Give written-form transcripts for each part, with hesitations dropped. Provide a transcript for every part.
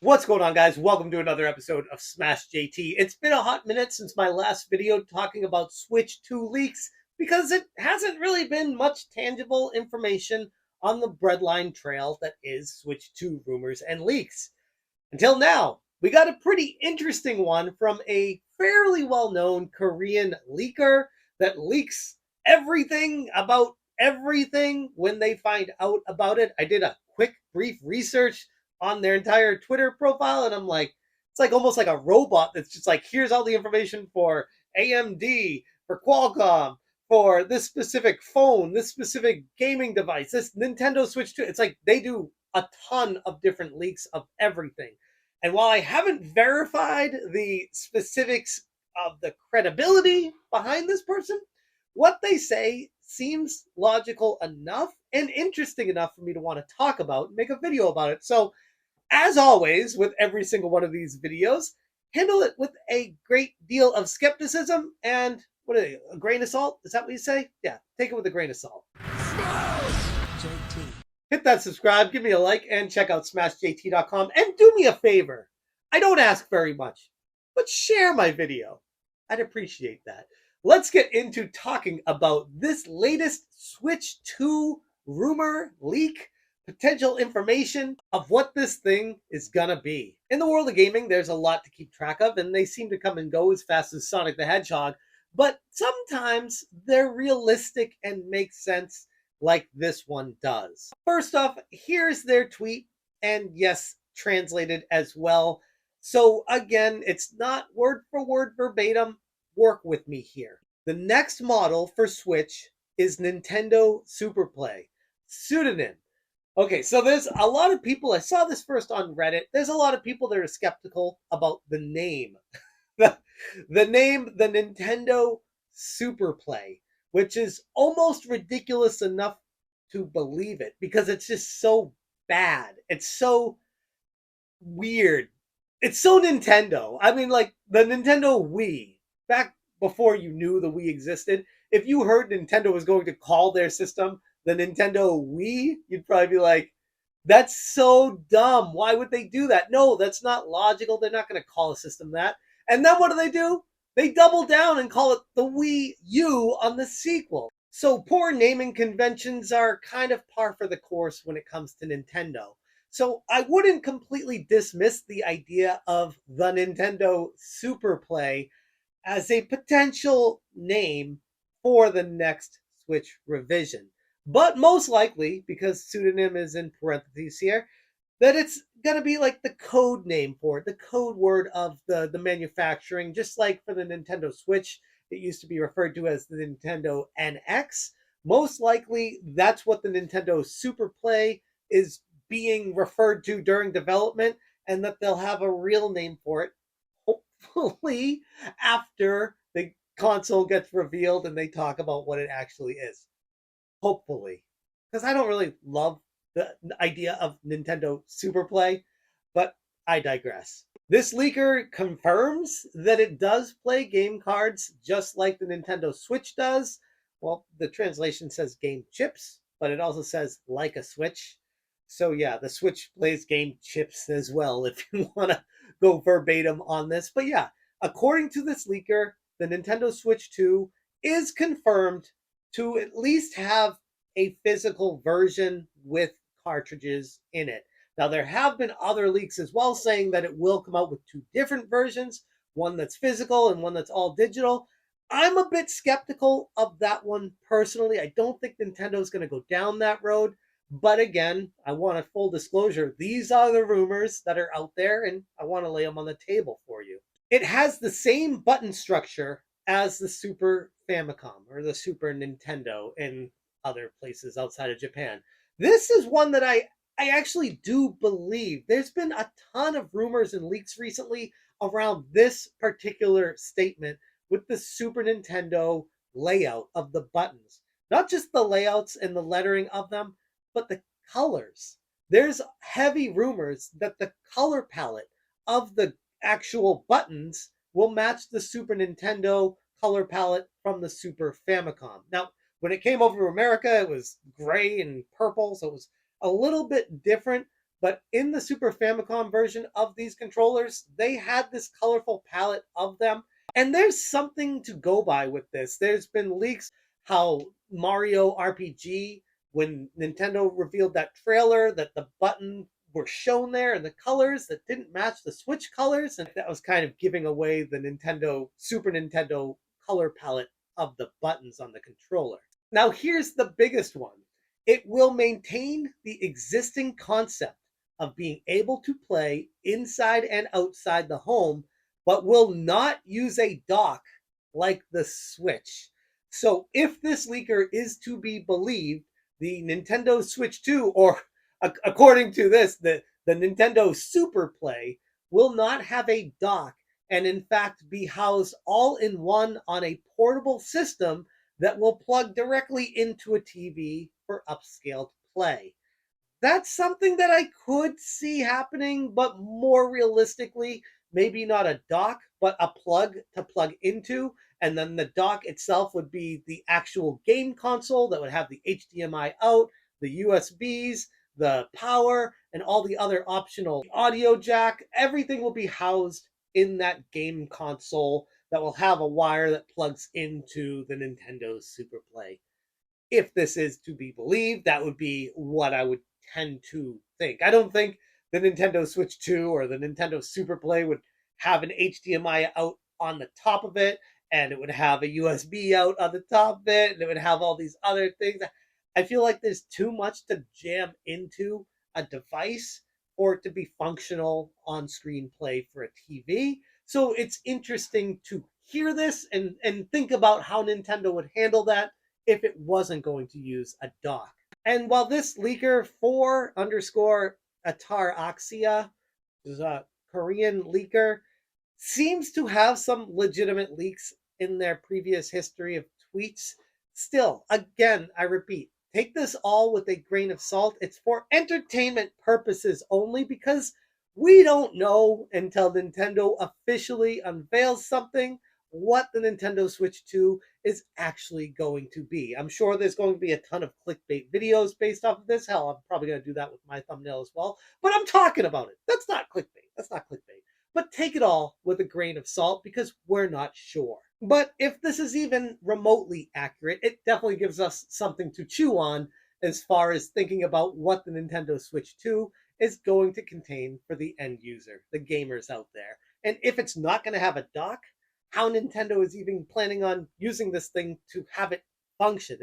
What's going on, guys? Welcome to another episode of Smash JT. It's been a hot minute since my last video talking about Switch 2 leaks because it hasn't really been much tangible information on the breadline trail that is Switch 2 rumors and leaks. Until now, we got a pretty interesting one from a fairly well-known Korean leaker that leaks everything about everything when they find out about it. I did a quick, brief research on their entire Twitter profile, and I'm like, it's like almost like a robot that's just like, here's all the information for AMD, for Qualcomm, for this specific phone, this specific gaming device, this Nintendo Switch 2. It's like they do a ton of different leaks of everything. And while I haven't verified the specifics of the credibility behind this person, what they say seems logical enough and interesting enough for me to want to talk about and make a video about it. So, as always, with every single one of these videos, handle it with a great deal of skepticism and what are they, a grain of salt? Is that what you say? Yeah, take it with a grain of salt. JT. Hit that subscribe, give me a like, and check out smashjt.com. And do me a favor. I don't ask very much, but share my video. I'd appreciate that. Let's get into talking about this latest Switch 2 rumor leak, potential information of what this thing is gonna be. In the world of gaming, there's a lot to keep track of, and they seem to come and go as fast as Sonic the Hedgehog, but sometimes they're realistic and make sense like this one does. First off, here's their tweet, and yes, translated as well. So again, it's not word for word verbatim. Work with me here. The next model for Switch is Nintendo Super Play. Pseudonym. Okay, so there's a lot of people, I saw this first on Reddit. There's a lot of people that are skeptical about the name. the name, the Nintendo Super Play, which is almost ridiculous enough to believe it because it's just so bad. It's so weird. It's so Nintendo. I mean, like the Nintendo Wii, back before you knew the Wii existed, if you heard Nintendo was going to call their system the Nintendo Wii, you'd probably be like, that's so dumb. Why would they do that? No, that's not logical. They're not going to call a system that. And then what do? They double down and call it the Wii U on the sequel. So poor naming conventions are kind of par for the course when it comes to Nintendo. So I wouldn't completely dismiss the idea of the Nintendo Super Play as a potential name for the next Switch revision. But most likely, because pseudonym is in parentheses here, that it's going to be like the code name for it, the code word of the manufacturing, just like for the Nintendo Switch, it used to be referred to as the Nintendo NX. Most likely, that's what the Nintendo Super Play is being referred to during development, and that they'll have a real name for it, hopefully, after the console gets revealed and they talk about what it actually is. Hopefully. Because I don't really love the idea of Nintendo Super Play, but I digress. This leaker confirms that it does play game cards just like the Nintendo Switch does. Well, the translation says game chips, but it also says like a Switch. So yeah, the Switch plays game chips as well if you want to go verbatim on this. But yeah, according to this leaker, the Nintendo Switch 2 is confirmed to at least have a physical version with cartridges in it. Now, there have been other leaks as well saying that it will come out with two different versions, one that's physical and one that's all digital. I'm a bit skeptical of that one personally. I don't think Nintendo's going to go down that road. But again, I want a full disclosure. These are the rumors that are out there, and I want to lay them on the table for you. It has the same button structure as the Super Famicom or the Super Nintendo in other places outside of Japan. This is one that I actually do believe. There's been a ton of rumors and leaks recently around this particular statement with the Super Nintendo layout of the buttons. Not just the layouts and the lettering of them, but the colors. There's heavy rumors that the color palette of the actual buttons will match the Super Nintendo color palette from the Super Famicom. Now, when it came over to America, it was gray and purple, so it was a little bit different. But in the Super Famicom version of these controllers, they had this colorful palette of them. And there's something to go by with this. There's been leaks how Mario RPG, when Nintendo revealed that trailer, that the button were shown there and the colors that didn't match the Switch colors. And that was kind of giving away the Super Nintendo color palette of the buttons on the controller. Now, here's the biggest one: it will maintain the existing concept of being able to play inside and outside the home, but will not use a dock like the Switch. So, if this leaker is to be believed, the Nintendo Switch 2, or according to this, the Nintendo Super Play, will not have a dock and, in fact, be housed all in one on a portable system that will plug directly into a TV for upscaled play. That's something that I could see happening, but more realistically, maybe not a dock, but a plug to plug into. And then the dock itself would be the actual game console that would have the HDMI out, the USBs, the power, and all the other optional audio jack. Everything will be housed in that game console that will have a wire that plugs into the Nintendo Super Play. If this is to be believed, that would be what I would tend to think. I don't think the Nintendo Switch 2 or the Nintendo Super Play would have an HDMI out on the top of it, and it would have a USB out on the top of it, and it would have all these other things. I feel like there's too much to jam into a device for it to be functional on screen play for a TV. So it's interesting to hear this and think about how Nintendo would handle that if it wasn't going to use a dock. And while this leaker 4 underscore Ataraxia is a Korean leaker, seems to have some legitimate leaks in their previous history of tweets. Still, again, I repeat, take this all with a grain of salt. It's for entertainment purposes only, because we don't know until Nintendo officially unveils something what the Nintendo Switch 2 is actually going to be. I'm sure there's going to be a ton of clickbait videos based off of this. Hell, I'm probably going to do that with my thumbnail as well. But I'm talking about it. That's not clickbait. That's not clickbait. But take it all with a grain of salt, because we're not sure. But if this is even remotely accurate, it definitely gives us something to chew on as far as thinking about what the Nintendo Switch 2 is going to contain for the end user, the gamers out there. And if it's not going to have a dock, how Nintendo is even planning on using this thing to have it function.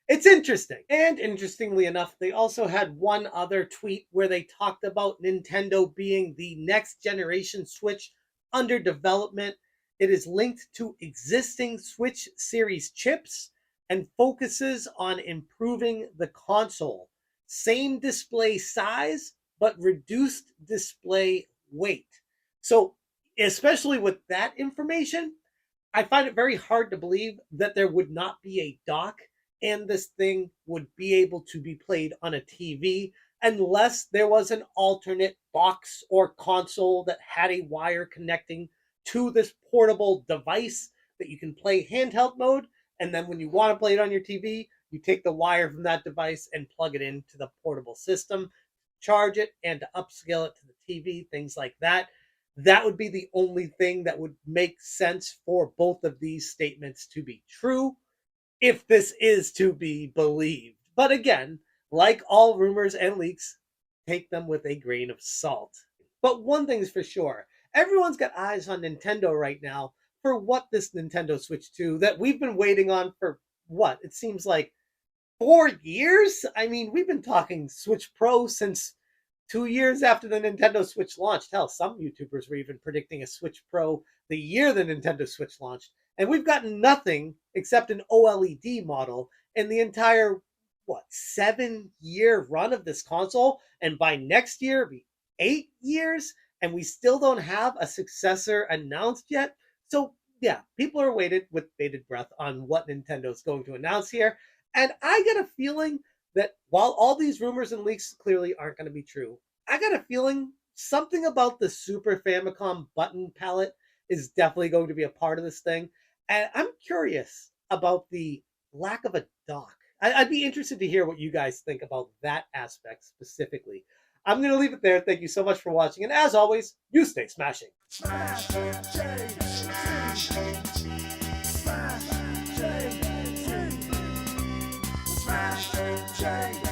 It's interesting. And interestingly enough, they also had one other tweet where they talked about Nintendo being the next generation Switch under development. It is linked to existing Switch series chips and focuses on improving the console. Same display size, but reduced display weight. So, especially with that information, I find it very hard to believe that there would not be a dock and this thing would be able to be played on a TV unless there was an alternate box or console that had a wire connecting to this portable device that you can play handheld mode. And then when you want to play it on your TV, you take the wire from that device and plug it into the portable system, charge it, and to upscale it to the TV, things like that. That would be the only thing that would make sense for both of these statements to be true, if this is to be believed. But again, like all rumors and leaks, take them with a grain of salt. But one thing's for sure: everyone's got eyes on Nintendo right now for what this Nintendo Switch 2 that we've been waiting on for, what? It seems like 4 years? I mean, we've been talking Switch Pro since 2 years after the Nintendo Switch launched. Hell, some YouTubers were even predicting a Switch Pro the year the Nintendo Switch launched. And we've gotten nothing except an OLED model in the entire, what, 7 year run of this console. And by next year, it'll be 8 years. And we still don't have a successor announced yet. So, yeah, people are waited with bated breath on what Nintendo's going to announce here. And I get a feeling that while all these rumors and leaks clearly aren't going to be true, I got a feeling something about the Super Famicom button palette is definitely going to be a part of this thing. And I'm curious about the lack of a dock. I'd be interested to hear what you guys think about that aspect specifically. I'm going to leave it there. Thank you so much for watching. And as always, you stay smashing. Smash JT. Smash JT. Smash JT. Smash JT.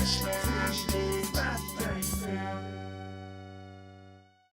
Smash JT.